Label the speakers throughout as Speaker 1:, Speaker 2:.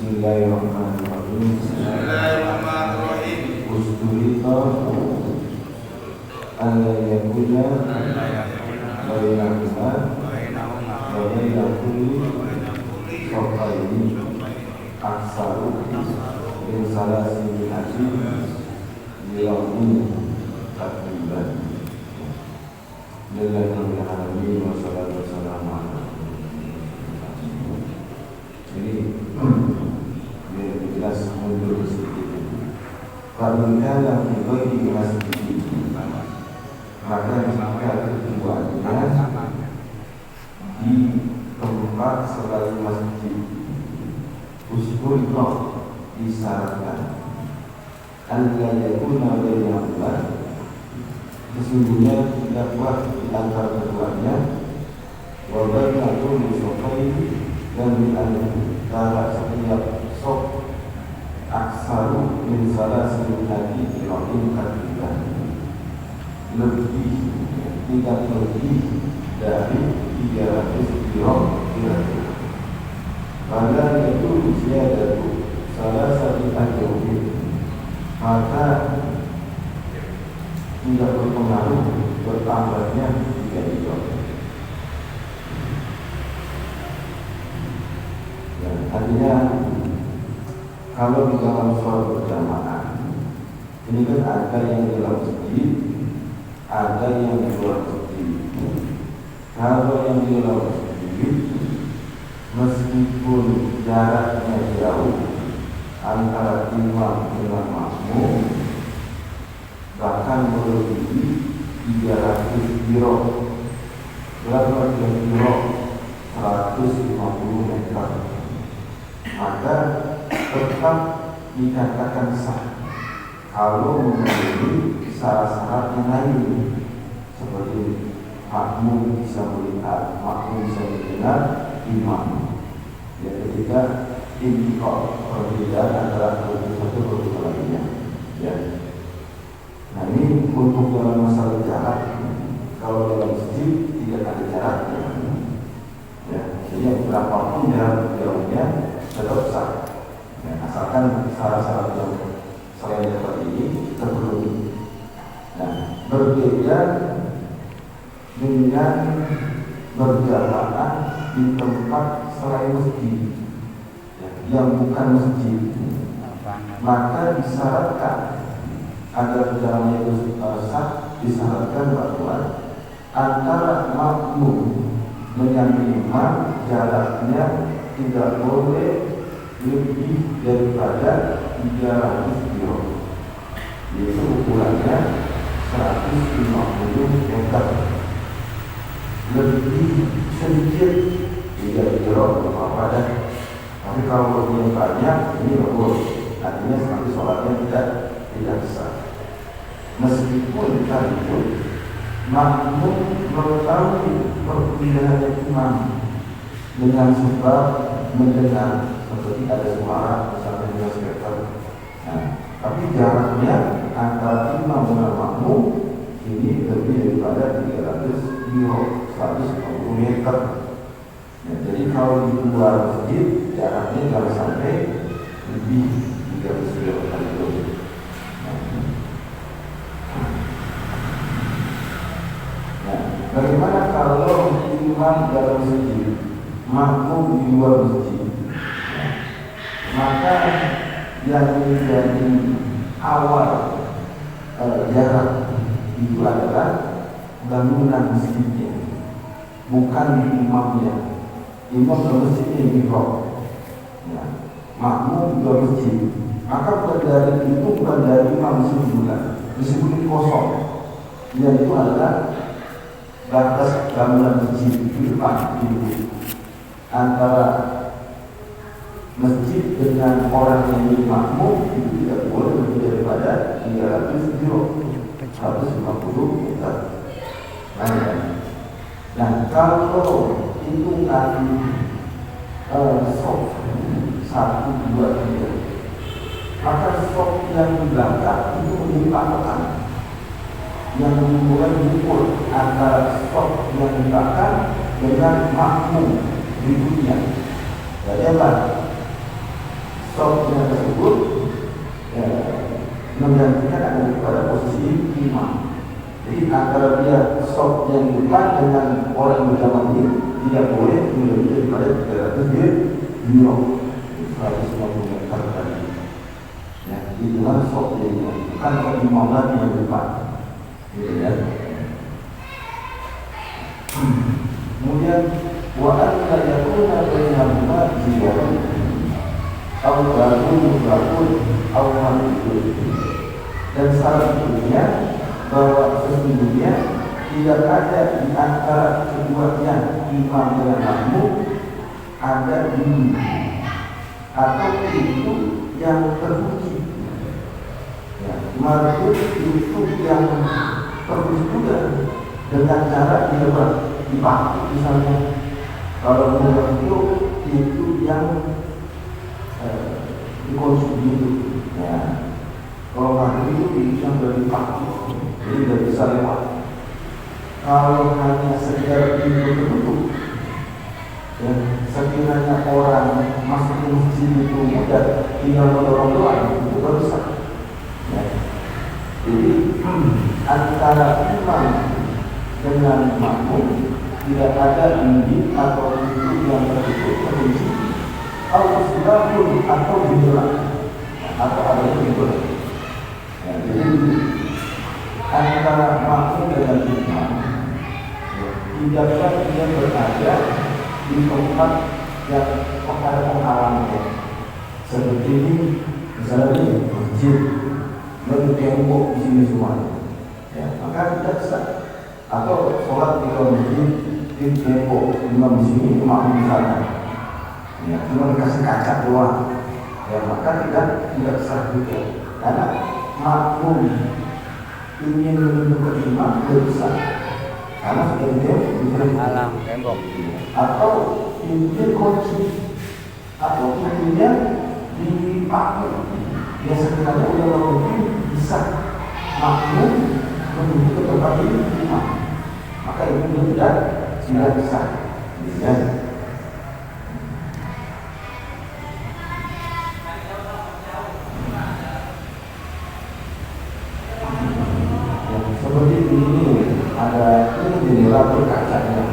Speaker 1: Bismillahirrahmanirrahim.
Speaker 2: Bismillahirrahmanirrahim.
Speaker 1: Usturita alla yakuna bainahuma wa baina kulli safaini aksaru min salasi hati yawmi takriban. Bismillahirrahmanirrahim. Wassalatu wassalamu ala ini biar jelas mundur sedikit. Karena bagi masjid maka jika keduanya di tempat selain masjid uskuritoh disyaratkan anda yakuna bainahuma, sesungguhnya tidaklah di antara keduanya wa baina kulli safaini, dan di antara setiap sok aksaru min salasi hati irohin katiban, tidak lebih dari 300 kira-kira. Pada itu usia salah satu ajauhin, maka tidak berpengaruh bertambahnya 3 kilo. Artinya kalau di dalam sholat berjamaah ini kan ada yang di dalam masjid, ada yang di luar masjid. Kalau yang di dalam masjid, meskipun jaraknya jauh antara imam dengan makmum, bahkan melebihi 300 kilo, berapa kilo? 150 meter. Maka tetap dikatakan sah kalau memenuhi syarat-syarat yang lain, seperti makmum bisa melihat, makmum bisa mendengar imam. Ya, ketika intikal perbedaan antara satu dan lainnya. Ya. Nah, ini untuk dalam masalah jarak. Kalau dalam masjid tidak ada jaraknya. Ya, jadi berapapun jarak jauhnya tetap sah. Ya, asalkan syarat-syarat yang selain seperti ini terpenuhi. Nah, berbeda dengan berjamaah di tempat selain masjid, ya, yang bukan masjid, maka disyaratkan agar perjalanan itu sah, disyaratkan bahwa antara makmum dengan imam jaraknya tidak boleh lebih daripada 300 kilo, yaitu ukurannya 150 meter. Lebih sedikit 3 kilo apa-apa dah. Tapi kalau lebih banyak ini tidak boleh. Artinya nanti sholatnya tidak besar. Meskipun itu makmum mengetahui perpindahan imam dengan sebab mendengar seperti ada suara misalnya dengan speaker. Nah, tapi jaraknya antara imam dengan makmum ini lebih daripada 300 kilo, 150 meter. Nah, jadi kalau di luar masjid jaraknya jangan sampai lebih 300 kilo kali. Nah, bagaimana kalau imam dalam masjid, makmum di luar masjid? Maka yang menjadi awal jarak itu adalah bangunan masjidnya, bukan imamnya. Imam dalam masjidnya yang diblok, ya, makmum dalam masjid. Maka bukan dari imam disebut kosong. Yaitu adalah batas bangunan masjid di depan itu antara masjid dengan orang yang jadi makmum itu tidak boleh lebih daripada 300 kilo, 150 meter. Nah, kalau hitungan sok 1, 2, 3, maka sok yang di belakang itu menjadi patokan yang menunjukkan ukur antara sok yang di belakang dengan makmum berikutnya. Jadi apa? sopnya tersebut menggantikan ada pada posisi imam. Jadi antara dia sop yang di depan dengan orang yang berjamaah ini tidak boleh lebih daripada 300 dirham, 150 meter tadi. Ya, itu kan sop yang bukan imam lagi yang di depan. Gitu ya. Kemudian wa anna yakuna bainahuma jiran aw barakun aw hamidun. Dan syarat berikutnya bahwa sesungguhnya tidak ada di antara keduanya imam dan makmum ada dinding atau pintu yang terkunci. Ya, maksud pintu yang terkunci juga dengan cara dipakai misalnya kalau menurut itu pintu yang dikunci gitu. Ya. Kalau maghrib itu bisa dipakai, jadi tidak bisa lewat. Kalau hanya sekedar pintu tertutup, ya, sekiranya orang masuk ke masjid itu mudah, tinggal mendorong doang, itu baru sah. Ya. Jadi antara imam dengan makmum tidak ada dinding atau pintu yang tertutup terkunci, atau jendela, atau ada jendela. Ya, jadi antara makmum dengan imam tidaklah dia berada di tempat yang ada penghalangnya. Seperti ini, misalnya ini masjid, lalu tembok di sini semuanya. Ya, maka tidak sah. Atau sholat di dalam masjid di tembok, imam di sini, makmum di sana. Ya, cuma dikasih kaca doang. Ya, maka tidak sah juga. Karena makmum ingin menunjukkan imam tidak bisa, karena sudah di alam tembok atau pintunya kunci atau pintunya dipakai. Ya sebenarnya udah mungkin bisa makmum menunjukkan tempat ini imam, maka itu tidak bisa. Ya. Seperti ini ada jendela berkacanya,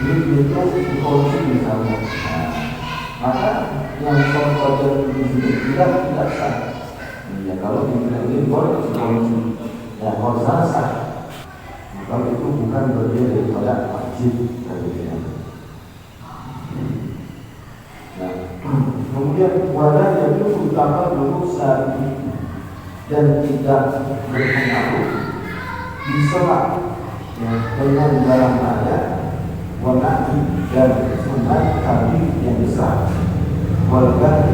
Speaker 1: ini pintu dikunci misalnya. Maka yang sholat di sini tidak sah. Ya kalau ini boleh dikunci, ya kalau sah. Kalau itu bukan bagian daripada masjid tadinya. Nah, kemudian wadah yang itu utama dulu saat ini dan tidak berpengaruh diselat ya, dengan barang ada warna dan sungai kami yang besar warga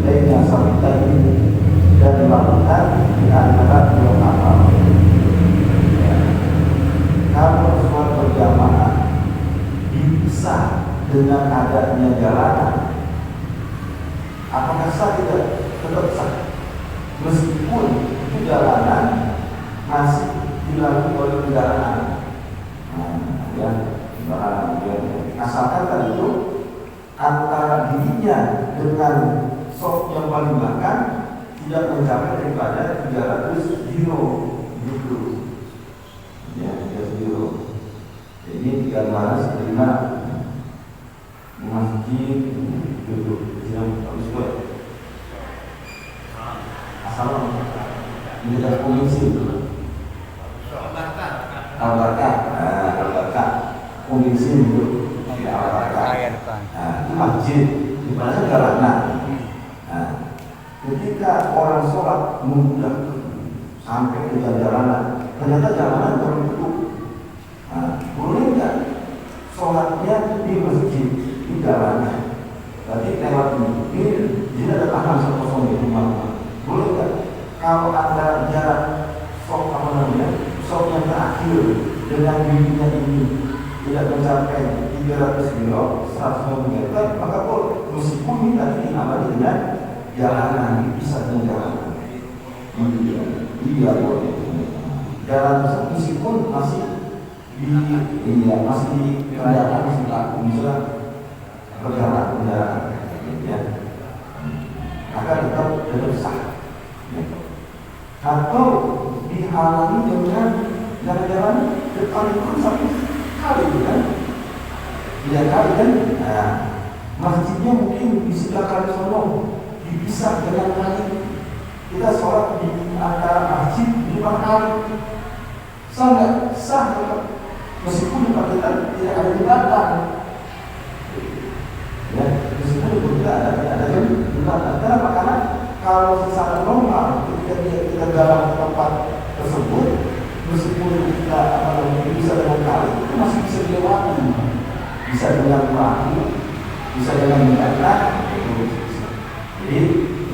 Speaker 1: lainnya sampai ini dan melakukan di antara dua kapal. Ya. Kalau sholat berjamaah dipisah dengan adanya jalanan, apakah sah tidak? Tetap sah, meskipun itu jalanan masih dilalui oleh kendaraan. Asalkan tadi itu antara dirinya dengan sop yang paling belakang tidak mencapai daripada 300 euro gitu. Ya, 300 euro. Jadi gambaran sebenarnya masjid duduk yang bagus buat asal ini ada komisi itu. Al-Barkah, komisi itu di Al-Barkah. Nah, masjid di mana jalanan. Nah, ketika orang sholat mudah sampai ke jalanan, ternyata jalanan tertutup. Nah, boleh nggak sholatnya di masjid di jalanan? Berarti lewat ini tidak ada tangan sekosong di rumah. Boleh nggak kalau ada jarak sok apa namanya? Sok yang terakhir dengan dirinya ini tidak mencapai 300 kilo, 100 meter, maka boleh. Meskipun ini tadi dinamai dengan jalanan, bisa dengan jalanan. Iya boleh. Jalan meskipun masih masih di kendaraan, masih laku, misalnya perjalanan kendaraan. Ya. maka tetap sah. Ya. Atau dihalangi dengan jalan-jalan depan itu satu kali kan, 3 kali kan. Nah, masjidnya mungkin di sebelah kali sono dipisah dengan kali. Kita sholat di antara masjid 5 kali. Sah nggak? Sah tetap. Meskipun tempat kita tidak ada jembatan. Ya, meskipun itu tidak ada jembatan. Kenapa? Karena kalau secara normal ketika kita dalam tempat tersebut, meskipun kita bisa dengan kali, itu masih bisa dilewati. Bisa dengan perahu, bisa dengan jembatan. Jadi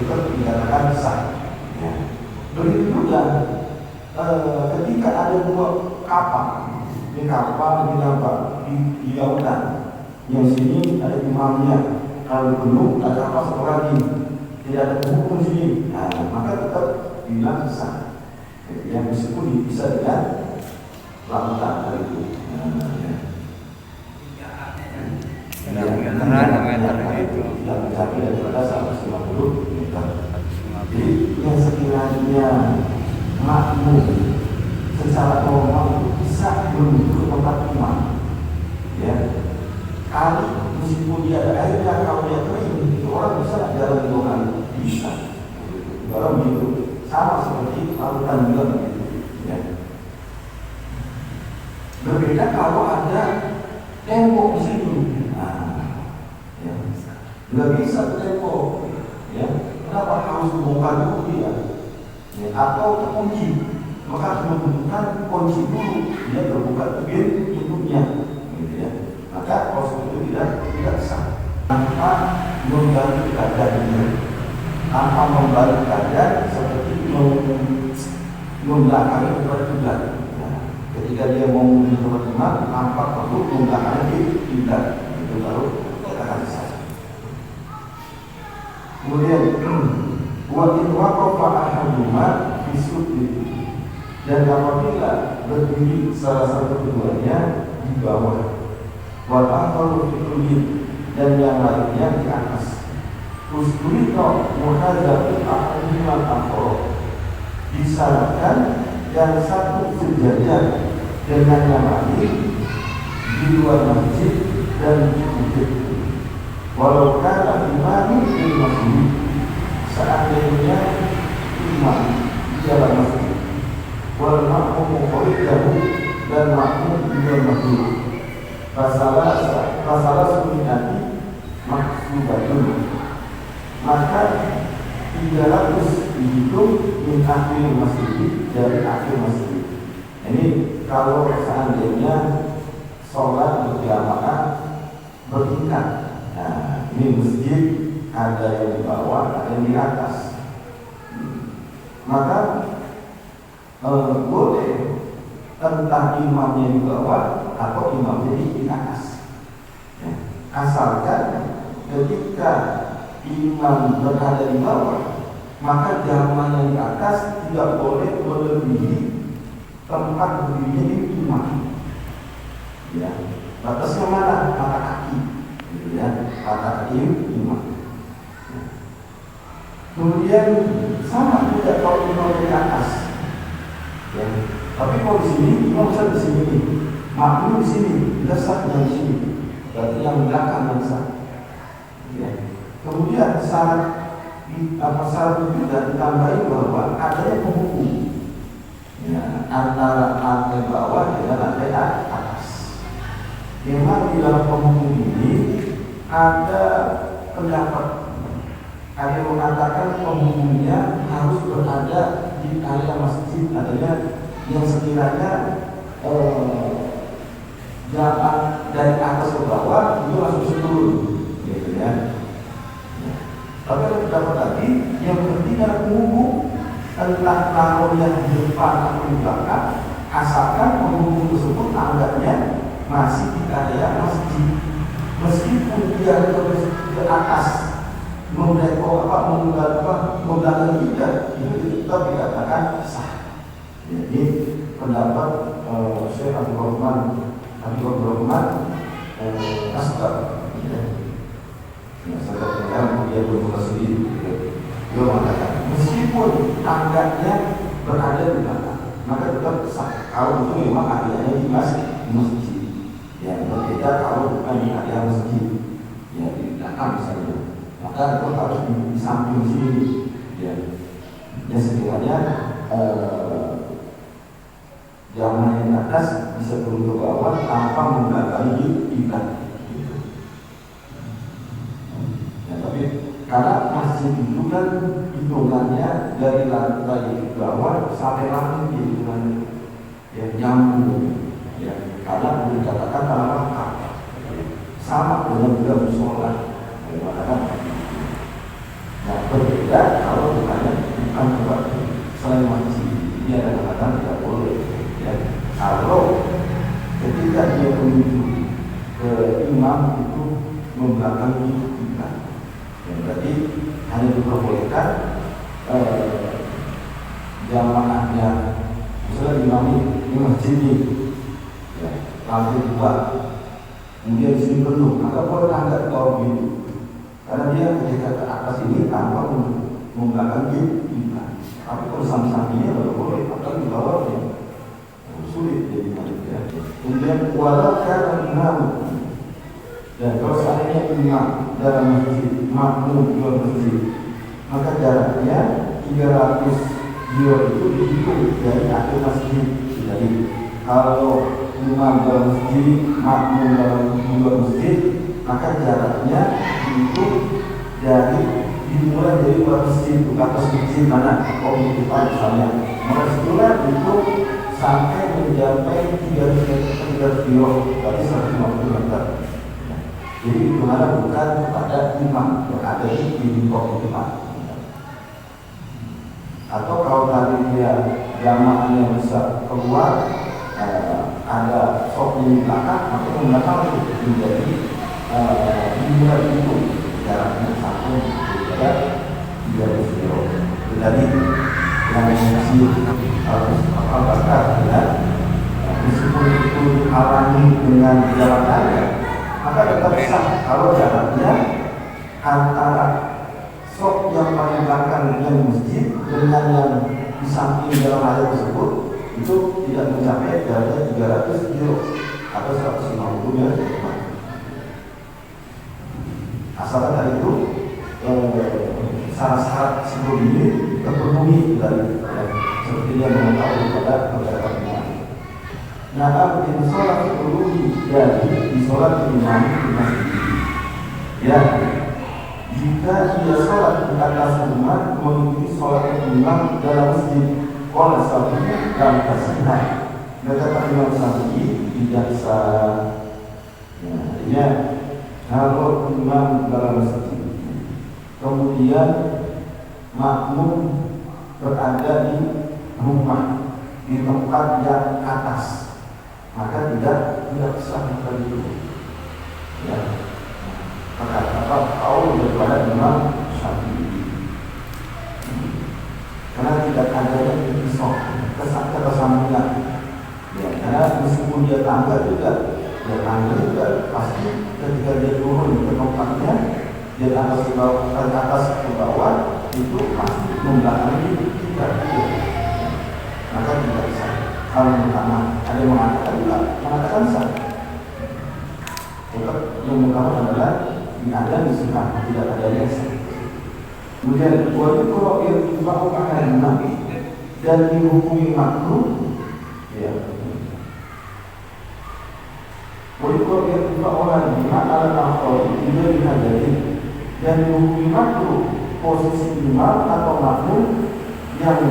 Speaker 1: kita dikatakan sah. Ya. Begitu juga ketika ada 2 kapal, ini kapal di lautan, yang sini ada imamnya, kalau penuh ada kapal satu lagi, tidak ada penghubung sini, nah, maka tetap bilang sah. Ya, meskipun bisa dengan lautan tadi itu. Tidak mencapai daripada 150 meter. Jadi yang sekiranya makmum secara normal bisa menuju ke tempat imam, ya, kali meskipun dia ada airnya, kalau dia kering, itu orang bisa jalan 2 kali, bisa. Orang begitu, sama seperti lautan juga begitu. Ya. Berbeda kalau ada tembok di sini, ya, nggak bisa ke tembok, ya. Kenapa harus dibongkar dulu dia? Ya, atau terkunci, maka harus membutuhkan kunci dulu, dia terbuka pintunya, gitu ya. Maka proses itu tidak sah tanpa membalik keadaannya, tanpa membalik keadaan seperti membelakangi kepada kiblat. Nah, ketika dia mau menuju tempat imam, nampak perlu membelakangi di kiblat, itu baru katakan sah. Kemudian buat itu waqafa ahaduma bisuddi, dan apabila berdiri salah satu keduanya di bawah, wal akharu fi kulli, dan yang lainnya di atas, usturito muhadzatu ahaduma al-akhar, disyaratkan yang satu sejajar dengan yang lain di luar masjid dan di masjid. Walau kana imamu di masjid, seandainya imam di dalam masjid, wal makmum kharijahu, dan makmum di luar masjid, masalah sunnati maksubatun, maka 300 dihitung min akhir masjid, dari akhir masjid. Ini kalau seandainya sholat berjamaah bertingkat. Nah, ini masjid ada yang di bawah, ada yang di atas. Maka boleh entah imamnya di bawah atau imamnya di atas. Ya. Asalkan ketika imam berada di bawah, maka jamaah yang di atas tidak boleh melebihi tempat berdirinya imam. Ya. Batasnya mana? Mata kaki. Ya, mata kaki imam. Ya. Kemudian sama juga kalau imam di atas. Ya. Tapi kalau di sini imam bisa di sini, makmum di sini, desak yang di sini, berarti yang belakang yang sah. Ya. Kemudian syarat juga ditambahi bahwa adanya penghubung, ya, antara lantai bawah dengan lantai atas. Memang di dalam penghubung ini ada pendapat, ada yang mengatakan penghubungnya harus berada di area masjid, adanya yang sekiranya jalan dari atas ke bawah itu langsung turun, gitu ya. Tapi ada pendapat lagi yang bertiga penghubung, entah taruhnya di depan atau di belakang, asalkan penghubung tersebut tangganya masih di area masjid, meskipun dia ke atas membelakangi kita, itu tetap dikatakan sah. Jadi pendapat Syekh Abdul Rahman Asghar, ya, saya katakan dia bermuka sendiri. tangganya berada di belakang, maka tetap sah. Kalau itu memang areanya di masjid, ya berbeda kalau bukan di area masjid, ya di belakang misalnya, maka itu harus di samping sini, ya. Ya sekiranya jamaah yang atas bisa turun ke bawah tanpa membelakangi kiblat. Ya, tapi karena masjid itu kan hitungannya dari lantai bawah sampai langit hitungannya, ya nyambung, ya karena dikatakan tanah sama dengan juga musola, mengatakan. Nah berbeda kalau bukan tempat selain masjid, dia ada katakan tidak boleh. Ya, kalau ketika dia menuju ke imam itu membelakangi kita, ya, berarti hanya diperbolehkan jamaah yang misalnya imam di masjid ini, ya, lantai 2, kemudian di sini penuh, maka boleh angkat ke bawah itu, karena dia ketika ke atas ini tanpa membelakangi kita. Tapi kalau samping-sampingnya tidak boleh, apalagi di bawahnya. Sulit jadi manusia. Kemudian walau karena imam, dan kalau seandainya imam dalam masjid, makmum di masjid, maka jaraknya 300 jilid itu dihitung dari akhir masjid. Jadi kalau imam dalam masjid, makmum dalam masjid, maka jaraknya itu dimulai dari luar masjid ke atas masjid mana kita misalnya, maka setelah itu sampai mencapai 300 kilo, berarti 150 meter. Jadi hitungannya bukan kepada imam, berada di bawah imam. Atau kalau tadi dia jamaahnya bisa keluar, ada sop di belakang, maka menggunakan itu menjadi dimulai itu jaraknya sampai 300 kilo. Jadi yang masih harus bakar, ya, meskipun itu dihalangi dengan jalan raya, maka tetap sah kalau jaraknya antara sok yang paling belakang dengan masjid dengan yang di samping jalan raya tersebut itu tidak mencapai jaraknya 300 kilo atau 150 meter. Asalkan dari itu syarat-syarat sebelum ini terpenuhi dari seperti yang mengetahui pada masyarakat imam. Nah, in sholat sebelum dari di sholat imam di masjid, ya jika dia sholat di atas rumah mengikuti sholat imam dalam masjid, oleh satunya dalam kasihan, kata Imam Syafi'i tidak sah. Ya, kalau imam dalam masjid kemudian makmum berada di rumah di tempat yang atas, maka tidak sah itu. Ya, maka kau daripada Imam Syafi'i, karena tidak adanya pisau kesambungan. Ya, karena meskipun dia tangga juga, pasti ketika dia turun ke tempatnya dari atas ke bawah itu pasti membelakangi kita. Maka tidak bisa. Kalau pertama ada yang mengatakan sah. Yang utama adalah ada misalkan tidak adanya sah. Kemudian kalau irtifa'u ahadina dan dihukumi makruh, ya. Kalau irtifa'u ahadina al-afdal tidak dihadiri dan dihukumi makruh posisi imam atau makmum yang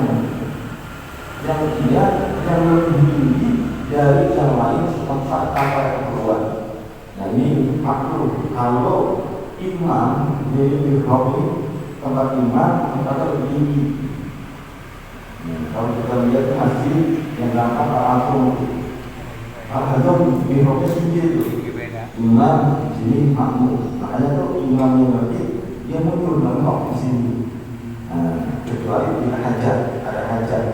Speaker 1: lebih tinggi dari yang lain tempat tanpa keperluan. Nah ini makruh kalau imam jadi dihukumi tempat imam tempatnya lebih tinggi. Kalau kita lihat masjid yang gampang langsung dihukumi tinggi itu imam sini makmum, makanya tuh imam yang berarti dia muncul dalam di sini. Kecuali bila hajat, ada hajat,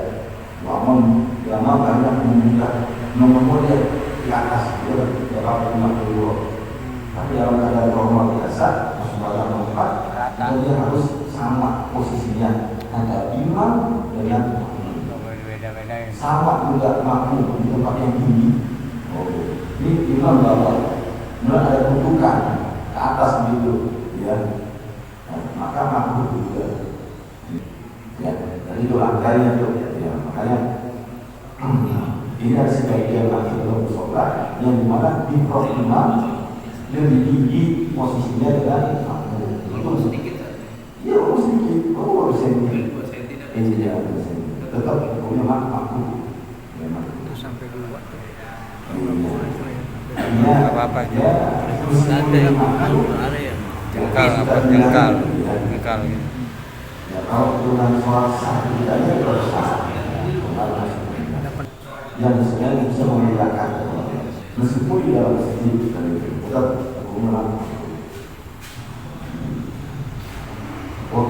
Speaker 1: namun lama banyak meminta nomor dia di atas dia dalam 50. Tapi dalam keadaan normal biasa, masuk dalam tempat, dia harus sama posisinya antara imam dengan makmum.
Speaker 3: Beda-beda ya.
Speaker 1: Sama juga makmum di tempat yang tinggi. Ini imam bawah, mulai ada gundukan ke atas begitu, ya. Nah, maka makmum juga. Ya, jadi itu langkahnya tuh, ya. Makanya ini ada sebagian makmum sholat yang dimana di prof imam lebih tinggi posisinya dengan makmum. Itu sedikit. Iya, sedikit. Baru sedikit. Ini dia tetap punya makmum.
Speaker 3: Sampai 2
Speaker 1: Iya.
Speaker 3: apa-apa
Speaker 1: ya.
Speaker 3: ada yang ada ya jengkal gitu.
Speaker 1: Ya kalau dengan sholat sah tidaknya bersah. Yang sebenarnya bisa membedakan meskipun di dalam masjid tetap hukum. Oh,